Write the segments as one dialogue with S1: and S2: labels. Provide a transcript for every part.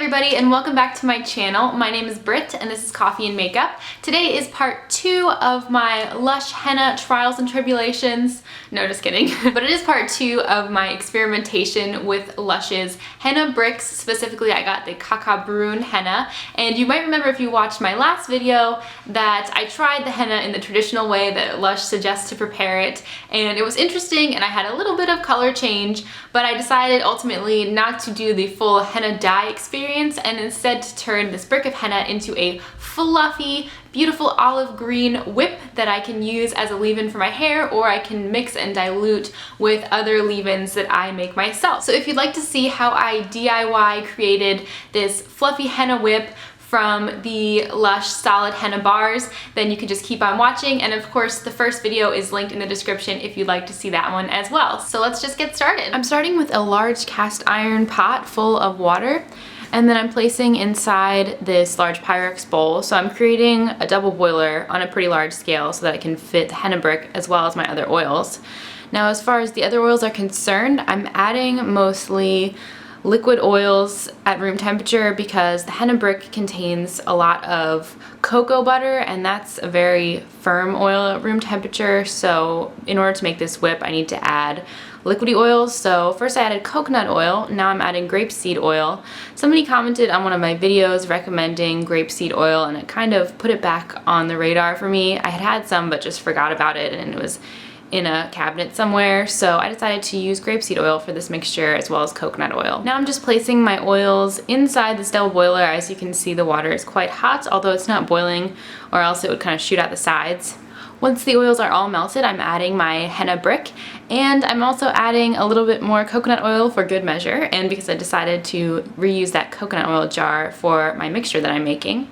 S1: everybody, and welcome back to my channel. My name is Britt and this is Coffee and Makeup. Today is part 2 of my LUSH Henna trials and tribulations. No, just kidding. But it is part 2 of my experimentation with LUSH's henna bricks. Specifically, I got the Caca Brune henna. And you might remember if you watched my last video that I tried the henna in the traditional way that LUSH suggests to prepare it. And it was interesting and I had a little bit of color change, but I decided ultimately not to do the full henna dye experience and instead to turn this brick of henna into a fluffy, beautiful olive green whip that I can use as a leave-in for my hair, or I can mix and dilute with other leave-ins that I make myself. So if you'd like to see how I DIY created this fluffy henna whip from the LUSH solid henna bars, then you can just keep on watching. And of course, the first video is linked in the description if you'd like to see that one as well. So let's just get started. I'm starting with a large cast iron pot full of water, and then I'm placing inside this large Pyrex bowl. So I'm creating a double boiler on a pretty large scale so that I can fit the henna brick as well as my other oils. Now, as far as the other oils are concerned, I'm adding mostly liquid oils at room temperature because the henna brick contains a lot of cocoa butter, and that's a very firm oil at room temperature. So in order to make this whip, I need to add liquidy oils. So first I added coconut oil, now I'm adding grapeseed oil. Somebody commented on one of my videos recommending grapeseed oil, and it kind of put it back on the radar for me. I had had some but just forgot about it, and it was in a cabinet somewhere, so I decided to use grapeseed oil for this mixture as well as coconut oil. Now I'm just placing my oils inside this double boiler. As you can see, the water is quite hot, although it's not boiling, or else it would kind of shoot out the sides. Once the oils are all melted, I'm adding my henna brick, and I'm also adding a little bit more coconut oil for good measure, and because I decided to reuse that coconut oil jar for my mixture that I'm making.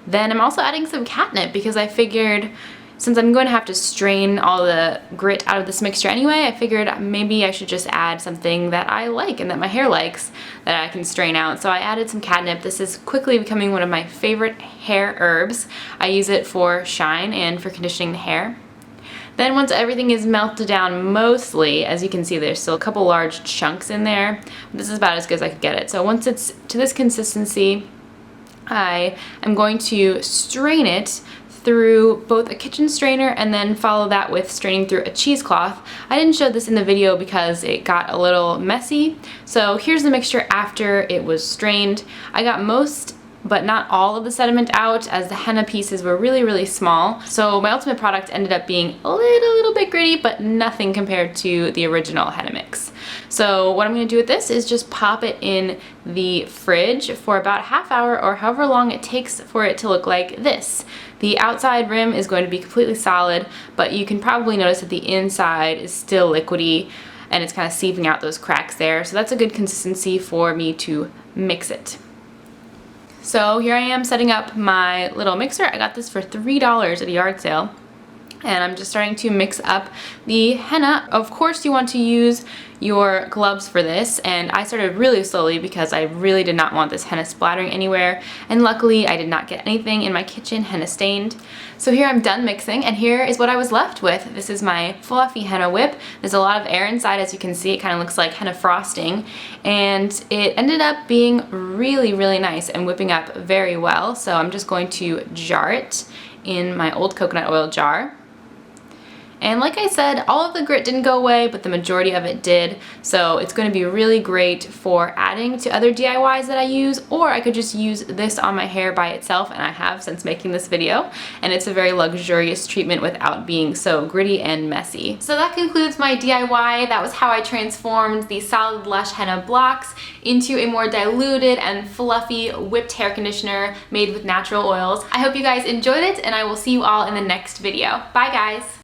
S1: Then I'm also adding some catnip because I figured, since I'm going to have to strain all the grit out of this mixture anyway, I figured maybe I should just add something that I like and that my hair likes that I can strain out. So I added some catnip. This is quickly becoming one of my favorite hair herbs. I use it for shine and for conditioning the hair. Then once everything is melted down mostly, as you can see, there's still a couple large chunks in there. This is about as good as I could get it. So once it's to this consistency, I am going to strain it through both a kitchen strainer and then follow that with straining through a cheesecloth. I didn't show this in the video because it got a little messy. So here's the mixture after it was strained. I got most but not all of the sediment out, as the henna pieces were really small. So my ultimate product ended up being a little bit gritty, but nothing compared to the original henna mix. So what I'm going to do with this is just pop it in the fridge for about a half hour or however long it takes for it to look like this. The outside rim is going to be completely solid, but you can probably notice that the inside is still liquidy and it's kind of seeping out those cracks there. So that's a good consistency for me to mix it. So here I am setting up my little mixer. I got this for $3 at a yard sale. And I'm just starting to mix up the henna. Of course you want to use your gloves for this, and I started really slowly because I really did not want this henna splattering anywhere, and luckily I did not get anything in my kitchen henna stained. So here I'm done mixing, and here is what I was left with. This is my fluffy henna whip. There's a lot of air inside, as you can see. It kind of looks like henna frosting, and it ended up being really nice and whipping up very well. So I'm just going to jar it in my old coconut oil jar. And like I said, all of the grit didn't go away, but the majority of it did. So it's going to be really great for adding to other DIYs that I use, or I could just use this on my hair by itself, and I have since making this video. And it's a very luxurious treatment without being so gritty and messy. So that concludes my DIY. That was how I transformed the solid LUSH henna blocks into a more diluted and fluffy whipped hair conditioner made with natural oils. I hope you guys enjoyed it, and I will see you all in the next video. Bye guys!